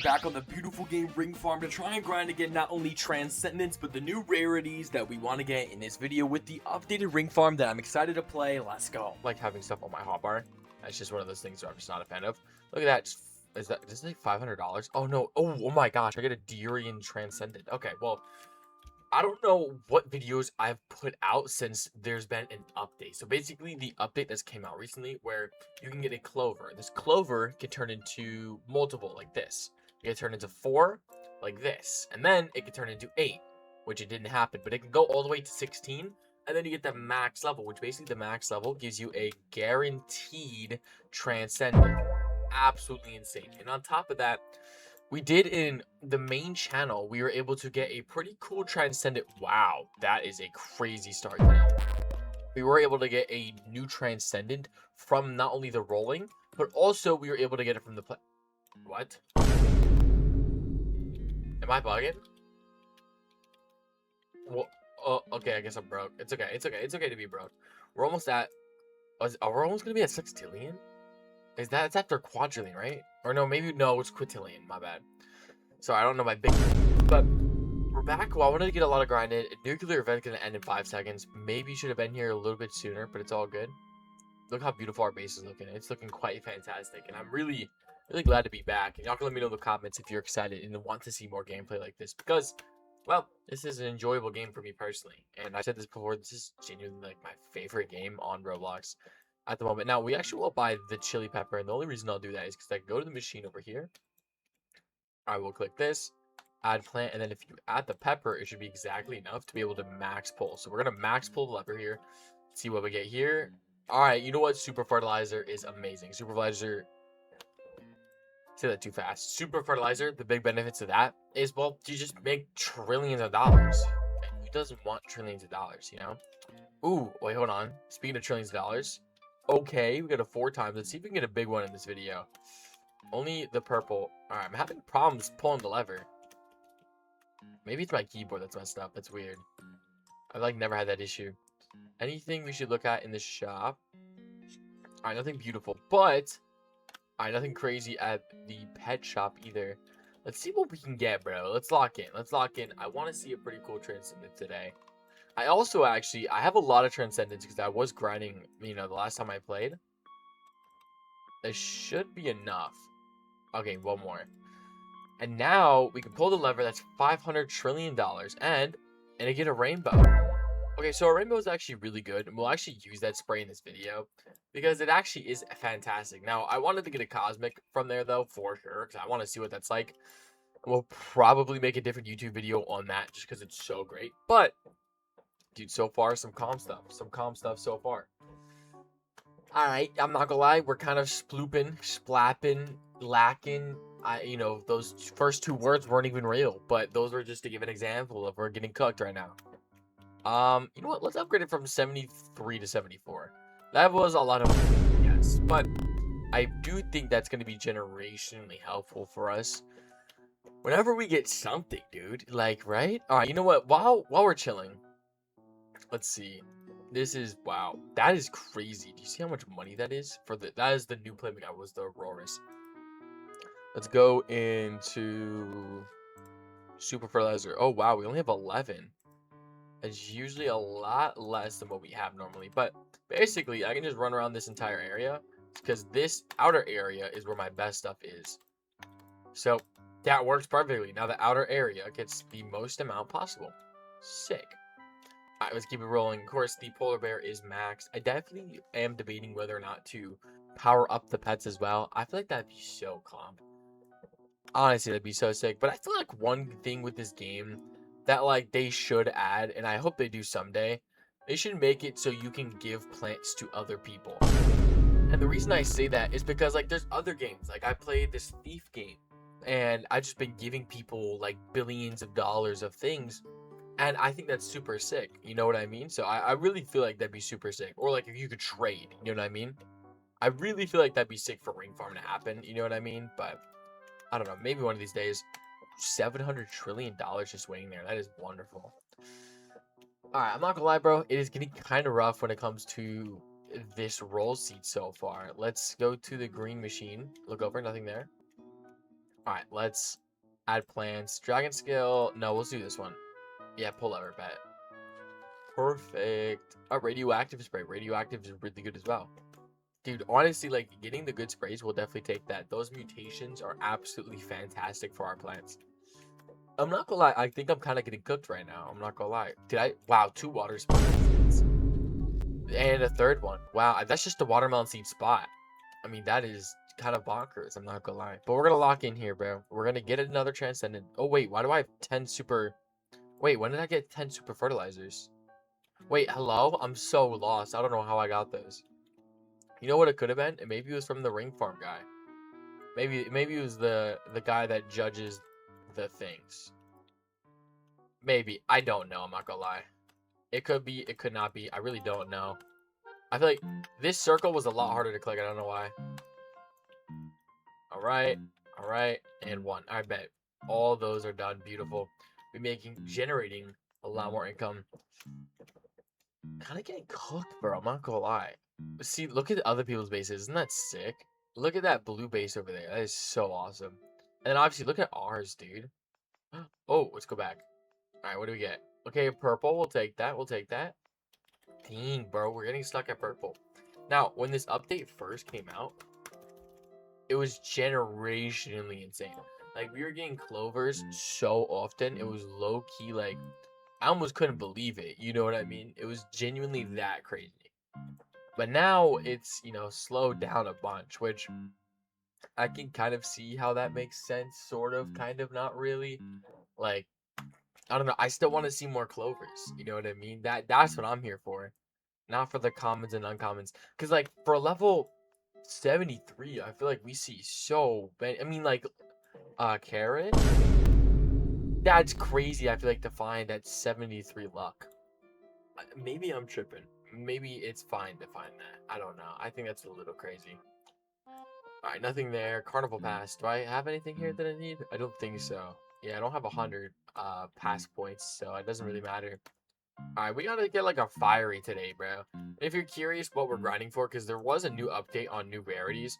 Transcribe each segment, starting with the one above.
back on the beautiful game Ring Farm to try and grind to get not only Transcendence, but the new rarities that we want to get in this video with the updated Ring Farm that I'm excited to play. Let's go. Like having stuff on my hotbar. That's just one of those things that I'm just not a fan of. Look at that. Is this like $500? Oh no. Oh my gosh. I get a Durian Transcendent. Okay, well, I don't know what videos I've put out since there's been an update. So basically the update that's came out recently where you can get a clover. This clover can turn into multiple like this. It can turn into 4 like this. And then it can turn into 8, which it didn't happen. But it can go all the way to 16. And then you get the max level, which basically the max level gives you a guaranteed Transcendent. Absolutely insane. And on top of that, we did in the main channel, we were able to get a pretty cool Transcendent. Wow, that is a crazy start. We were able to get a new Transcendent from not only the rolling, but also we were able to get it from the play. What? Am I bugging? Well, okay, I guess I'm broke. It's okay. It's okay. It's okay to be broke. We're almost at. We're almost gonna be at sextillion. It's after quadrillion, right? Or no, maybe no, it's quintillion. My bad. Sorry, I don't know my big. But we're back. Well, I wanted to get a lot of grinded. A nuclear event gonna end in 5 seconds. Maybe should have been here a little bit sooner, but it's all good. Look how beautiful our base is looking. It's looking quite fantastic, and I'm really glad to be back. And y'all can let me know in the comments if you're excited and want to see more gameplay like this because, well, this is an enjoyable game for me personally. And I said this before. This is genuinely like my favorite game on Roblox at the moment. Now, we actually will buy the chili pepper, and the only reason I'll do that is because I can go to the machine over here. I will click this, add plant, and then if you add the pepper, it should be exactly enough to be able to max pull. So we're going to max pull the lever here, see what we get here. All right, you know what? Super fertilizer is amazing. Super fertilizer, say that too fast. Super fertilizer, the big benefits of that is, well, you just make trillions of dollars. And who doesn't want trillions of dollars, you know? Ooh, wait, hold on. Speaking of trillions of dollars, okay, we got a 4 times. Let's see if we can get a big one in this video. Only the purple. All right, I'm having problems pulling the lever. Maybe it's my keyboard that's messed up. That's weird. I've like never had that issue. Anything we should look at in the shop? All right, nothing beautiful, but all right, nothing crazy at the pet shop either. Let's see what we can get, bro. Let's lock in. Let's lock in. I want to see a pretty cool Transcendent today. I also I have a lot of Transcendence because I was grinding, you know, the last time I played. There should be enough. Okay, one more. And now we can pull the lever. That's $500 trillion. And I get a rainbow. Okay, so a rainbow is actually really good. And we'll actually use that spray in this video because it actually is fantastic. Now, I wanted to get a cosmic from there, though, for sure, because I want to see what that's like. We'll probably make a different YouTube video on that just because it's so great. But dude, so far, some calm stuff so far. All right, I'm not gonna lie, we're kind of splooping, splapping, lacking. You know, those first 2 words weren't even real, but those were just to give an example of we're getting cooked right now. You know what? Let's upgrade it from 73 to 74. That was a lot of money, yes, but I do think that's gonna be generationally helpful for us. Whenever we get something, dude, like, right? All right, you know what? While we're chilling. Let's see. This is wow. That is crazy. Do you see how much money that is for the? That is the new playmaker. That was the Aurorus. Let's go into super fertilizer. Oh wow, we only have 11. It's usually a lot less than what we have normally. But basically, I can just run around this entire area because this outer area is where my best stuff is. So that works perfectly. Now the outer area gets the most amount possible. Sick. Alright, let's keep it rolling. Of course, the polar bear is maxed. I definitely am debating whether or not to power up the pets as well. I feel like that'd be so calm. Honestly, that'd be so sick. But I feel like one thing with this game that like they should add, and I hope they do someday, they should make it so you can give plants to other people. And the reason I say that is because like there's other games. Like I played this thief game, and I've just been giving people like billions of dollars of things. And I think that's super sick. You know what I mean? So I really feel like that'd be super sick. Or like if you could trade, you know what I mean? I really feel like that'd be sick for Ring Farm to happen. You know what I mean? But I don't know. Maybe one of these days. $700 trillion just waiting there. That is wonderful. All right. I'm not going to lie, bro. It is getting kind of rough when it comes to this roll seat so far. Let's go to the green machine. Look over. Nothing there. All right, let's add plants. Dragon skill. No, we'll do this one. Yeah, pull lever, bet. Perfect. A radioactive spray. Radioactive is really good as well. Dude, honestly, like, getting the good sprays, we'll definitely take that. Those mutations are absolutely fantastic for our plants. I'm not gonna lie, I think I'm kind of getting cooked right now. I'm not gonna lie. Wow, 2 water spots. And a third one. Wow, that's just a watermelon seed spot. I mean, that is kind of bonkers. I'm not gonna lie. But we're gonna lock in here, bro. We're gonna get another transcendent. Oh, wait, why do I have 10 super... Wait, when did I get 10 super fertilizers? Wait, hello? I'm so lost. I don't know how I got those. You know what it could have been? Maybe it was from the ring farm guy. Maybe it was the guy that judges the things. Maybe. I don't know. I'm not gonna lie. It could be. It could not be. I really don't know. I feel like this circle was a lot harder to click. I don't know why. All right. All right. And 1. I bet. All those are done. Beautiful. We're generating a lot more income. Kind of getting cooked, bro. I'm not gonna lie. See, look at other people's bases. Isn't that sick? Look at that blue base over there. That is so awesome. And then obviously, look at ours, dude. Oh, let's go back. All right, what do we get? Okay, purple. We'll take that. We'll take that. Dang, bro. We're getting stuck at purple. Now, when this update first came out, it was generationally insane. Like, we were getting clovers so often. It was low-key, like, I almost couldn't believe it. You know what I mean? It was genuinely that crazy. But now it's, you know, slowed down a bunch, which I can kind of see how that makes sense. Sort of, kind of, not really. Like, I don't know. I still want to see more clovers. You know what I mean? That's what I'm here for. Not for the commons and uncommons. Because, like, for level 73, I feel like we see so many. I mean, like, carrot? That's crazy, I feel like, to find at 73 luck. Maybe I'm tripping. Maybe it's fine to find that. I don't know. I think that's a little crazy. Alright, nothing there. Carnival pass. Do I have anything here that I need? I don't think so. Yeah, I don't have 100 pass points, so it doesn't really matter. Alright, we gotta get like a fiery today, bro. If you're curious what we're grinding for, because there was a new update on new rarities.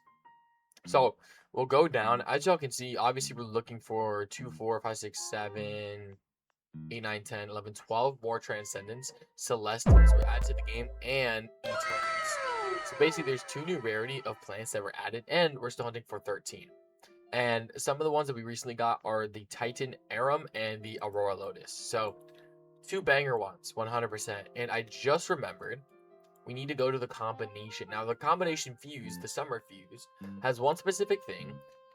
So we'll go down. As y'all can see, obviously we're looking for 2, 4, 5, 6, 7, 8, 9, 10, 11, 12 more transcendents, celestials were added to the game, and eternals. So basically there's 2 new rarity of plants that were added, and we're still hunting for 13. And some of the ones that we recently got are the Titan Arum and the Aurora Lotus. So 2 banger ones, 100%. And I just remembered we need to go to the combination. Now the combination fuse, the summer fuse, has one specific thing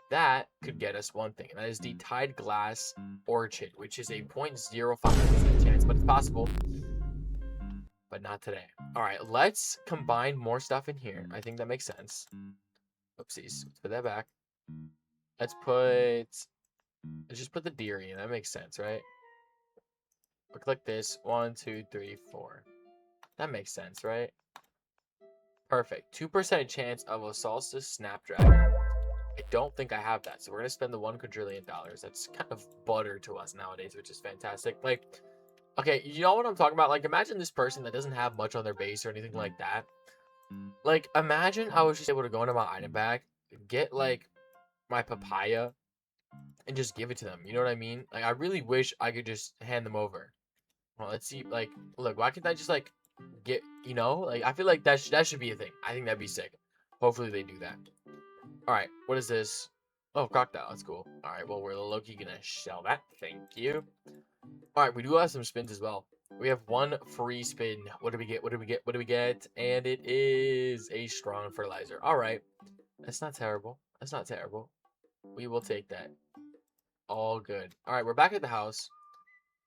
that could get us one thing, and that is the Tide Glass Orchid, which is a 0.05% chance, but it's possible. But not today. All right, let's combine more stuff in here. I think that makes sense. Oopsies. Let's put that back. Let's just put the deer in. That makes sense, right? We'll click this. 1, 2, 3, 4. That makes sense, right? Perfect. 2% chance of a solstice snapdragon. I don't think I have that, so we're gonna spend the $1 quadrillion. That's kind of butter to us nowadays, which is fantastic. Like, okay, you know what I'm talking about? Like, imagine this person that doesn't have much on their base or anything like that. Like, imagine I was just able to go into my item bag, get like my papaya, and just give it to them. You know what I mean? Like, I really wish I could just hand them over. Well, let's see. Like, look, why can't I just like get, you know? Like, I feel like that should be a thing. I think that'd be sick. Hopefully they do that. All right, what is this? Oh, crocodile. That's cool. All right, well, we're low-key gonna sell that. Thank you. All right, we do have some spins as well. We have 1 free spin. What do we get? What do we get? What do we get? And it is a strong fertilizer. All right, that's not terrible. That's not terrible. We will take that. All good. All right, we're back at the house.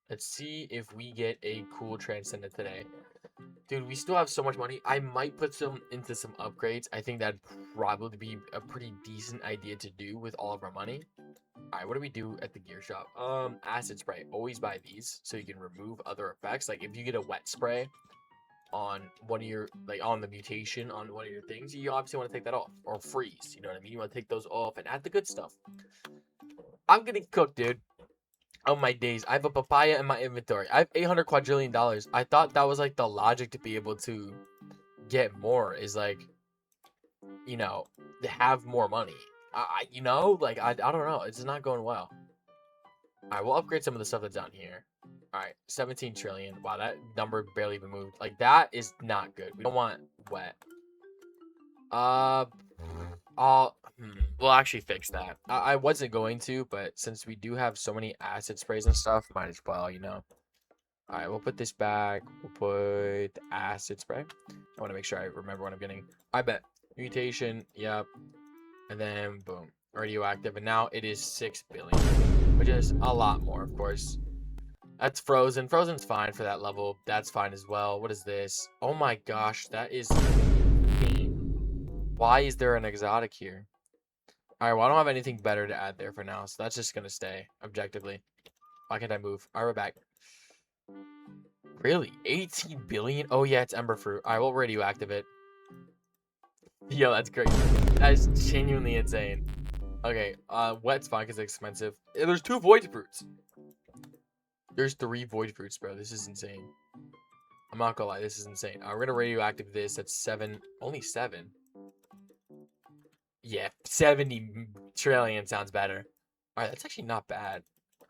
Let's see if we get a cool transcendent today. Dude, we still have so much money. I might put some into some upgrades. I think that'd probably be a pretty decent idea to do with all of our money. All right, what do we do at the gear shop? Acid spray. Always buy these so you can remove other effects. Like if you get a wet spray on one of your, like on the mutation on one of your things, you obviously want to take that off. Or freeze, you know what I mean? You want to take those off and add the good stuff. I'm getting cooked, dude. Oh my days, I have a papaya in my inventory. I have 800 quadrillion dollars. I thought that was like the logic to be able to get more is like, you know, to have more money. you know, like I don't know. It's not going well. All right, we'll upgrade some of the stuff that's down here. All right, 17 trillion. Wow, that number barely even moved. Like that is not good. We don't want wet. We'll actually fix that. I wasn't going to, but since we do have so many acid sprays and stuff, might as well, you know. All right, we'll put this back. We'll put the acid spray. I want to make sure I remember what I'm getting. I bet mutation. Yep. And then boom, radioactive. And now it is 6 billion, which is a lot more, of course. That's frozen. Frozen's fine for that level. That's fine as well. What is this? Oh my gosh, that is insane. Why is there an exotic here? All right, well, I don't have anything better to add there for now, so that's just gonna stay objectively. Why can't I move? All right, we're back. Really? 18 billion? Oh yeah, it's ember fruit. All right, we'll radioactive it. Yo, that's great. That is genuinely insane. Okay, wet's fine because it's expensive. There's 2 void fruits. There's 3 void fruits, bro. This is insane. I'm not gonna lie, this is insane. We're gonna radioactive this. That's 7. Only 7. Yeah, 70 trillion sounds better. All right, that's actually not bad.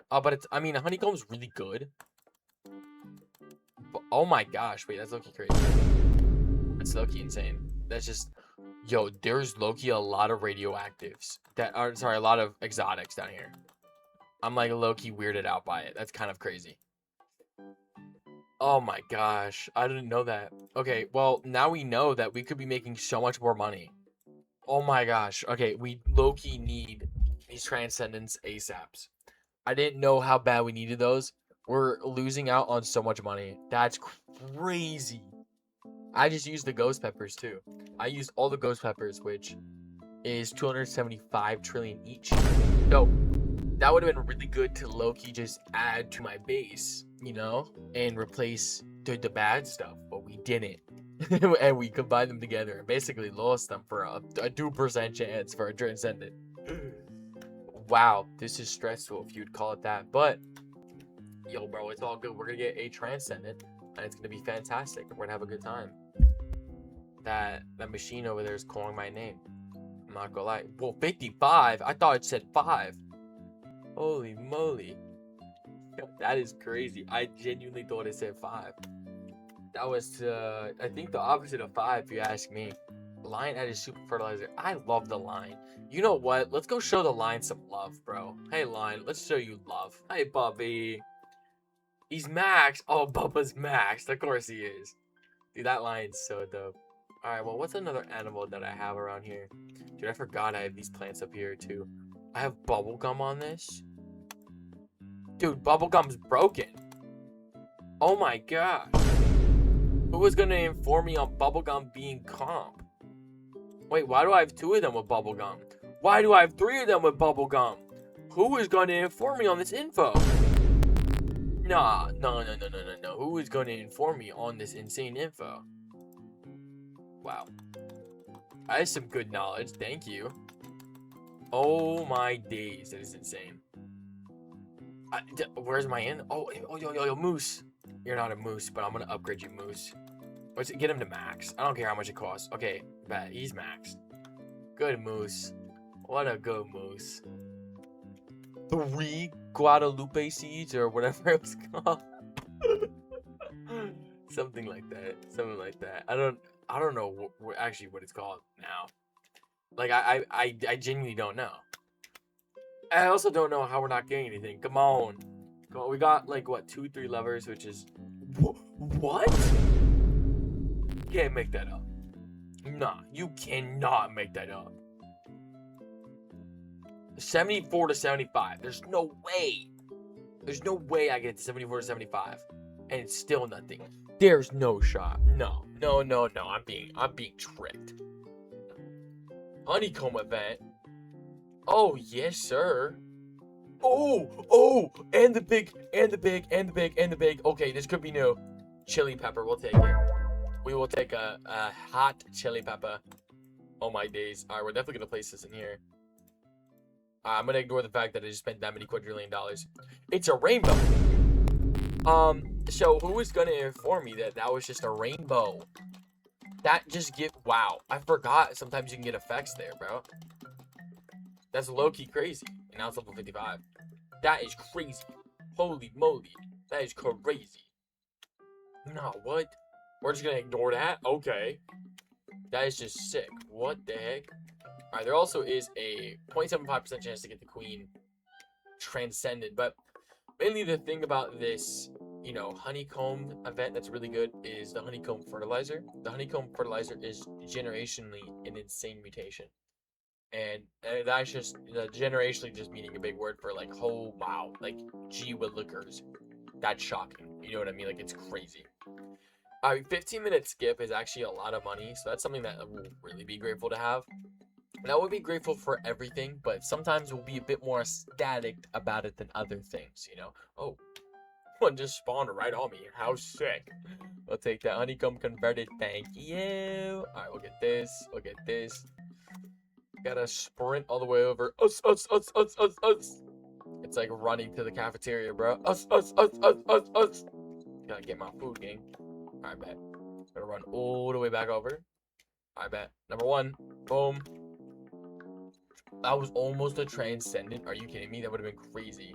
But it's, I mean, honeycomb's really good. But, oh my gosh, wait, that's low-key crazy. That's low-key insane. That's just, yo, there's low-key a lot of radioactives that are, sorry, a lot of exotics down here. I'm like low-key weirded out by it. That's kind of crazy. Oh my gosh, I didn't know that. Okay, well, now we know that we could be making so much more money. Oh my gosh. Okay, we low-key need these transcendence ASAPs. I didn't know how bad we needed those. We're losing out on so much money. That's crazy. I just used the ghost peppers too. I used all the ghost peppers, which is 275 trillion each. So that would have been really good to low-key just add to my base, you know, and replace the bad stuff, but we didn't. And we combined them together and basically lost them for a 2% chance for a transcendent. Wow, this is stressful if you'd call it that. But, yo, bro, it's all good. We're going to get a transcendent, and it's going to be fantastic. We're going to have a good time. That machine over there is calling my name. I'm not going to lie. Well, 55? I thought it said 5. Holy moly. That is crazy. I genuinely thought it said 5. That was, I think, the opposite of 5, if you ask me. Lion added super fertilizer. I love the line. You know what? Let's go show the line some love, bro. Hey, line, let's show you love. Hey, Bubby. He's maxed. Oh, Bubba's maxed. Of course he is. Dude, that line's so dope. Alright, well, what's another animal that I have around here? Dude, I forgot I have these plants up here, too. I have bubblegum on this. Dude, bubblegum's broken. Oh my gosh. Who was gonna inform me on bubblegum being comp? Wait, why do I have 2 of them with bubblegum? Why do I have 3 of them with bubblegum? Who is gonna inform me on this info? Nah, no. Who is gonna inform me on this insane info? Wow. I have some good knowledge, thank you. Oh my days, that is insane. Where's my in? Oh, yo, moose. You're not a moose, but I'm gonna upgrade you, moose. Let's get him to max. I don't care how much it costs. Okay, bet he's maxed. Good moose. What a good moose. 3 Guadalupe seeds or whatever it was called. Something like that. I don't know actually what it's called now. Like I genuinely don't know. I also don't know how we're not getting anything. Come on. We got like what 2-3 levers, which is what? You can't make that up. Nah, you cannot make that up. 74 to 75. There's no way. There's no way I get 74 to 75, and it's still nothing. There's no shot. No. I'm being tricked. Honeycomb event. Oh yes, sir. Oh, and the big. Okay, this could be new. Chili pepper, we'll take it. We will take a hot chili pepper. Oh my days. Alright, we're definitely gonna place this in here. I'm gonna ignore the fact that I just spent that many quadrillion dollars. It's a rainbow. So who is gonna inform me that was just a rainbow? That just wow. I forgot sometimes you can get effects there, bro. That's low-key crazy. And now it's level 55. That is crazy. Holy moly. That is crazy. No, what? We're just gonna ignore that? Okay. That is just sick. What the heck? Alright, there also is a 0.75% chance to get the queen transcended. But mainly the thing about this, you know, honeycomb event that's really good is the honeycomb fertilizer. The honeycomb fertilizer is generationally an insane mutation. And that's just, generationally just meaning a big word for like, oh wow, like, gee willikers. That's shocking. You know what I mean? Like, it's crazy. 15-minute skip is actually a lot of money, so that's something that I will really be grateful to have. And I would be grateful for everything, but sometimes we'll be a bit more ecstatic about it than other things, you know? Oh, one just spawned right on me. How sick. We'll take that honeycomb converted. Thank you. Alright, we'll get this. We'll get this. Gotta sprint all the way over. Us. It's like running to the cafeteria, bro. Us. Gotta get my food, gang. Alright, bet. Gotta run all the way back over. I bet. Number 1. Boom. That was almost a transcendent. Are you kidding me? That would have been crazy.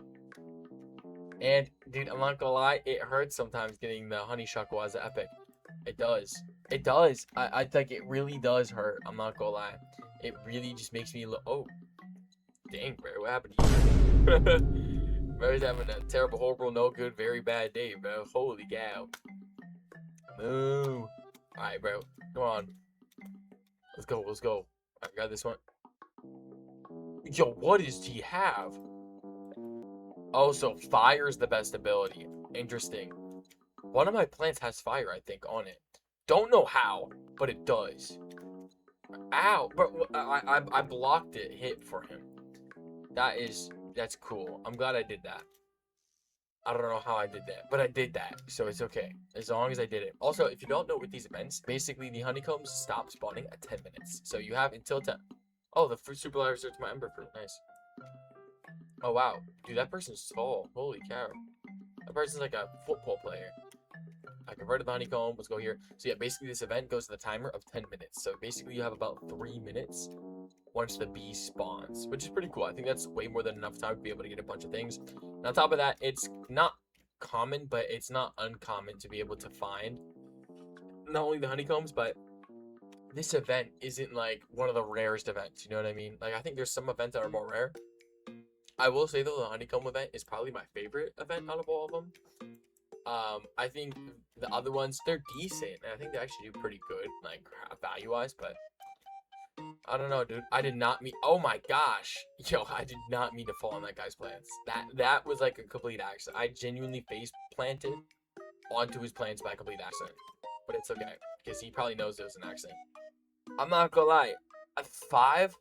And, dude, I'm not gonna lie. It hurts sometimes getting the honey shuckle as an epic. It does. It does. I think it really does hurt. I'm not gonna lie. It really just makes me look. Oh. Dang, bro. What happened to you? Bro's having a terrible, horrible, no good, very bad day, bro. Holy cow. Moo. Alright, bro. Come on. Let's go. Let's go. I got this one. Yo, what does he have? Oh, so fire is the best ability. Interesting. One of my plants has fire, I think, on it. Don't know how, but it does. Ow. But I blocked it, hit for him. That's cool. I'm glad I did that. I don't know how I did that, but I did that, so it's okay. As long as I did it. Also, if you don't know with these events, basically the honeycombs stop spawning at 10 minutes. So you have until 10. Oh, the fruit super research my ember fruit. Nice. Oh, wow. Dude, that person's tall. Holy cow. That person's like a football player. I converted the honeycomb. Let's go here. So yeah, basically this event goes to the timer of 10 minutes. So basically you have about 3 minutes once the bee spawns, which is pretty cool. I think that's way more than enough time to be able to get a bunch of things. And on top of that, it's not common, but it's not uncommon to be able to find not only the honeycombs, but this event isn't like one of the rarest events. You know what I mean? Like, I think there's some events that are more rare. I will say though, the honeycomb event is probably my favorite event out of all of them. I think the other ones, they're decent, and I think they actually do pretty good, like, value-wise, but I don't know, dude. I did not mean, oh my gosh. Yo, I did not mean to fall on that guy's plants. That was like a complete accident. I genuinely face planted onto his plants by a complete accident. But it's okay, because he probably knows it was an accident. I'm not gonna lie. 5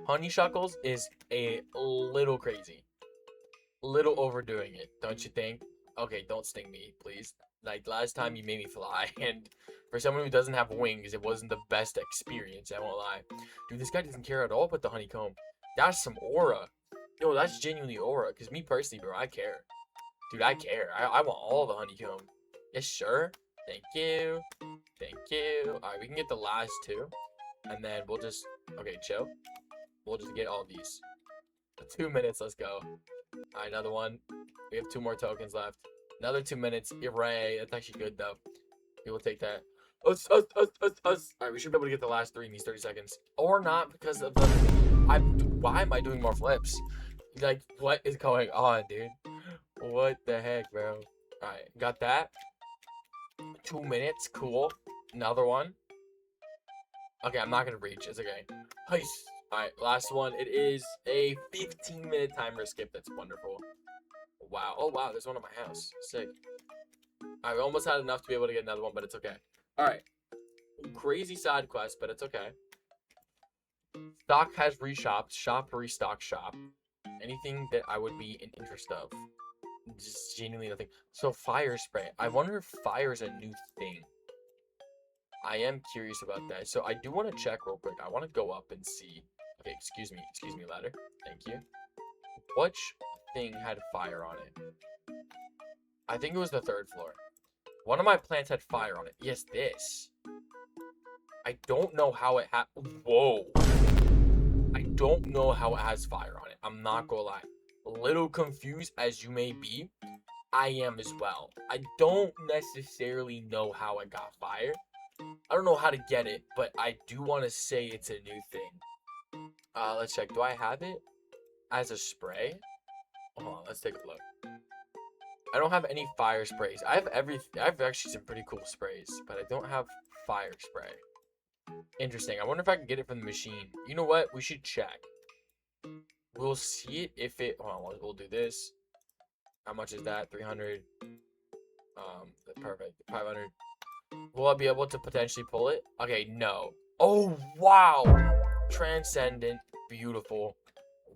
honeysuckles is a little crazy. Little overdoing it, don't you think? Okay, don't sting me, please. Like, last time you made me fly, and for someone who doesn't have wings, it wasn't the best experience, I won't lie. Dude, this guy doesn't care at all about the honeycomb. That's some aura. Yo, that's genuinely aura, because me personally, bro, I care. Dude, I care. I want all the honeycomb. Yes, sure. Thank you. Thank you. Alright, we can get the last 2. And then we'll just... Okay, chill. We'll just get all these. 2 minutes, let's go. Alright, another one. We have 2 more tokens left. Another 2 minutes. Hooray. That's actually good, though. We will take that. Us. Alright, we should be able to get the last 3 in these 30 seconds. Or not, because of the... Why am I doing more flips? Like, what is going on, dude? What the heck, bro? Alright, got that. 2 minutes. Cool. Another one. Okay, I'm not gonna reach. It's okay. Nice. Alright, last one. It is a 15-minute timer skip. That's wonderful. Wow. Oh, wow. There's one in my house. Sick. I almost had enough to be able to get another one, but it's okay. Alright. Crazy side quest, but it's okay. Stock has reshopped. Shop, restock, shop. Anything that I would be in interest of. Just genuinely nothing. So, fire spray. I wonder if fire is a new thing. I am curious about that. So, I do want to check real quick. I want to go up and see. Okay, excuse me, ladder. Thank you. Which thing had fire on it? I think it was the 3rd floor. One of my plants had fire on it. Yes, this. I don't know how it happened. Whoa. I don't know how it has fire on it. I'm not gonna lie. A little confused as you may be, I am as well. I don't necessarily know how I got fire. I don't know how to get it, but I do want to say it's a new thing. Let's check. Do I have it as a spray? Hold on, let's take a look. I don't have any fire sprays. I have actually some pretty cool sprays, but I don't have fire spray. Interesting. I wonder if I can get it from the machine. You know what? We should check. We'll see it if it. Hold on, we'll do this. How much is that? 300. Perfect. 500. Will I be able to potentially pull it? Okay, no. Oh, wow. Transcendent. Beautiful.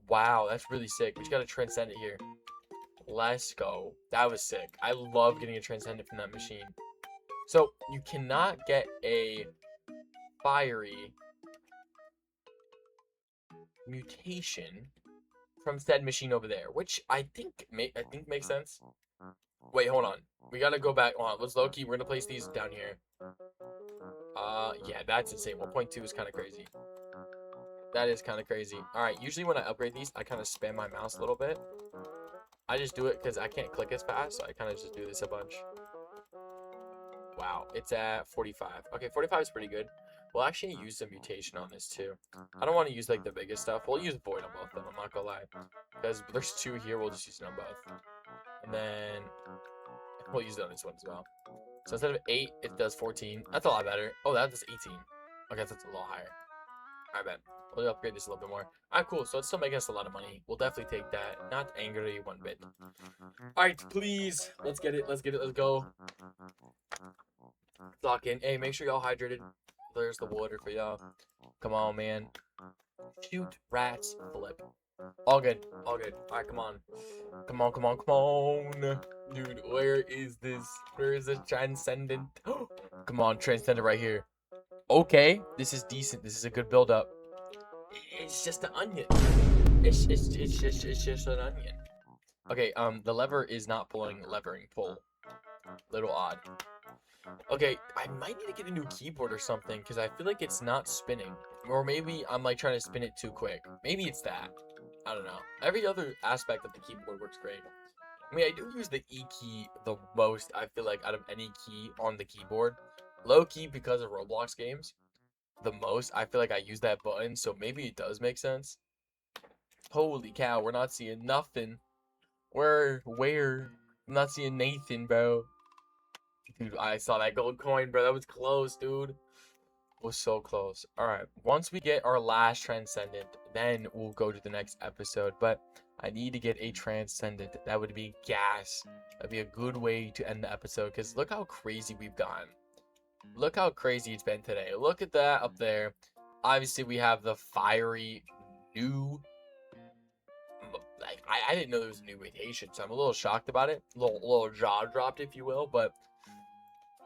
Wow, that's really sick. We just got a transcendent here. Let's go. That was sick. I love getting a transcendent from that machine. So, you cannot get a fiery mutation from said machine over there, which I think makes sense. Wait, hold on. We gotta go back. Hold on, let's low key. We're gonna place these down here. Yeah, that's insane. 1.2 is kind of crazy. That is kind of crazy. All right, usually when I upgrade these, I kind of spam my mouse a little bit. I just do it because I can't click as fast, so I kind of just do this a bunch. Wow, it's at 45. Okay, 45 is pretty good. We'll actually use some mutation on this too. I don't want to use like the biggest stuff. We'll use void on both of them, I'm not gonna lie. Because there's 2 here, we'll just use it on both. And then we'll use it on this one as well. So instead of 8, it does 14. That's a lot better. Oh, that does 18. Okay, that's a little higher. I bet. We'll upgrade this a little bit more. Alright, cool. So it's still making us a lot of money. We'll definitely take that. Not angry one bit. Alright, please. Let's get it. Let's get it. Let's go. Lock in. Hey, make sure y'all hydrated. There's the water for y'all. Come on, man. Shoot, rats, flip. All good. All good. Alright, come on. Come on, come on, come on. Dude, where is this? Where is the transcendent? Come on, transcendent right here. Okay, this is decent. This is a good build up. It's just an onion. It's just an onion. Okay, the lever is not pulling levering pull. Little odd. Okay, I might need to get a new keyboard or something because I feel like it's not spinning. Or maybe I'm like trying to spin it too quick. Maybe it's that. I don't know. Every other aspect of the keyboard works great. I mean, I do use the E key the most, I feel like, out of any key on the keyboard. Low key because of Roblox games. The most, I feel like I use that button, so maybe it does make sense. Holy cow, we're not seeing nothing. Where? I'm not seeing Nathan, bro. Dude, I saw that gold coin, bro. That was close, dude. Was so close. Alright, once we get our last transcendent, then we'll go to the next episode. But I need to get a transcendent. That would be gas. That'd be a good way to end the episode. Because look how crazy we've gone. Look how crazy it's been today. Look at that up there. Obviously, we have the fiery new... Like, I didn't know there was a new mutation, so I'm a little shocked about it. A little jaw dropped, if you will. But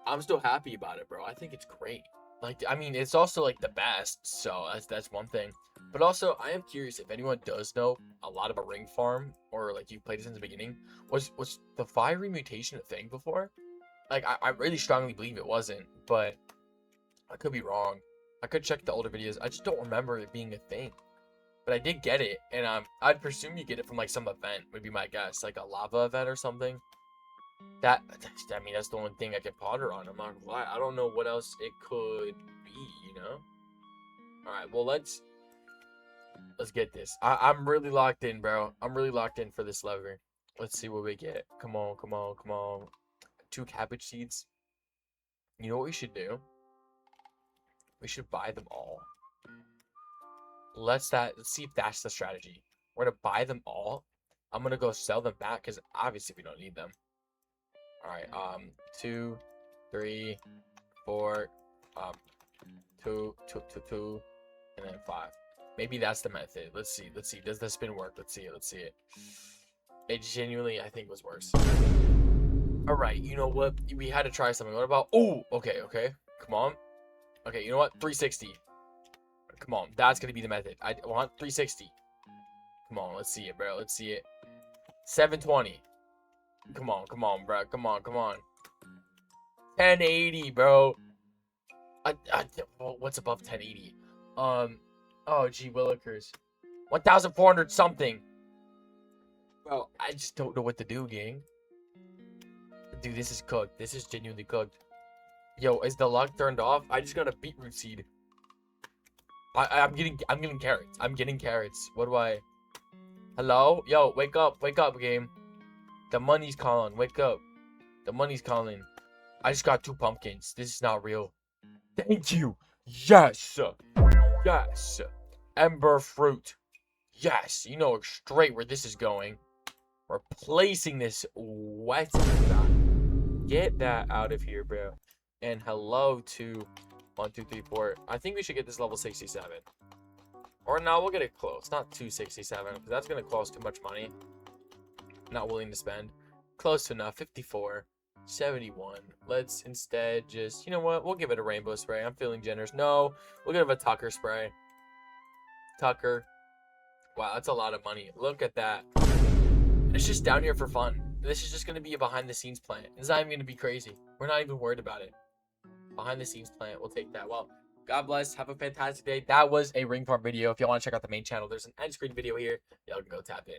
I'm still happy about it, bro. I think it's great. Like, I mean, it's also like the best, so that's one thing. But also, I am curious if anyone does know a lot about Ring Farm, or like you've played it since the beginning. Was the fiery mutation a thing before? Like, I really strongly believe it wasn't, but I could be wrong. I could check the older videos. I just don't remember it being a thing. But I did get it, and I'd presume you get it from like some event, would be my guess, like a lava event or something. I mean, that's the only thing I can ponder on. I'm not gonna lie. I don't know what else it could be, you know? Alright, well, let's get this. I'm really locked in, bro. I'm really locked in for this lever. Let's see what we get. Come on, come on, come on. 2 cabbage seeds. You know what we should do? We should buy them all. Let's see if that's the strategy. We're gonna buy them all. I'm gonna go sell them back because obviously we don't need them. Alright, 2, 3, 4, 2, and then 5. Maybe that's the method. Let's see. Does the spin work? Let's see it. It genuinely, I think, was worse. Alright, you know what? We had to try something. What about... Oh, okay. Come on. Okay, you know what? 360. Come on. That's going to be the method. I want 360. Come on. Let's see it, bro. Let's see it. 720. Come on, bro. Come on. 1080, bro. What's above 1080? Oh, gee willikers. 1,400 something. Bro, I just don't know what to do, gang. Dude, this is cooked. This is genuinely cooked. Yo, is the luck turned off? I just got a beetroot seed. I'm getting carrots. I'm getting carrots. What do I? Hello? Yo, wake up, game. The money's calling. Wake up. The money's calling. I just got 2 pumpkins. This is not real. Thank you. Yes. Yes. Ember fruit. Yes. You know straight where this is going. Replacing this wet. Get that out of here, bro. And hello to 1, 2, 3, 4. I think we should get this level 67. Or no, we'll get it close. Not 267, because that's going to cost too much money. Not willing to spend. Close enough. 54. 71. Let's instead just, you know what? We'll give it a rainbow spray. I'm feeling generous. No, we'll give it a Tucker spray. Tucker. Wow, that's a lot of money. Look at that. It's just down here for fun. This is just going to be a behind the scenes plant. It's not even going to be crazy. We're not even worried about it. Behind the scenes plant. We'll take that. Well, God bless. Have a fantastic day. That was a ring farm video. If y'all want to check out the main channel, there's an end screen video here. Y'all can go tap in.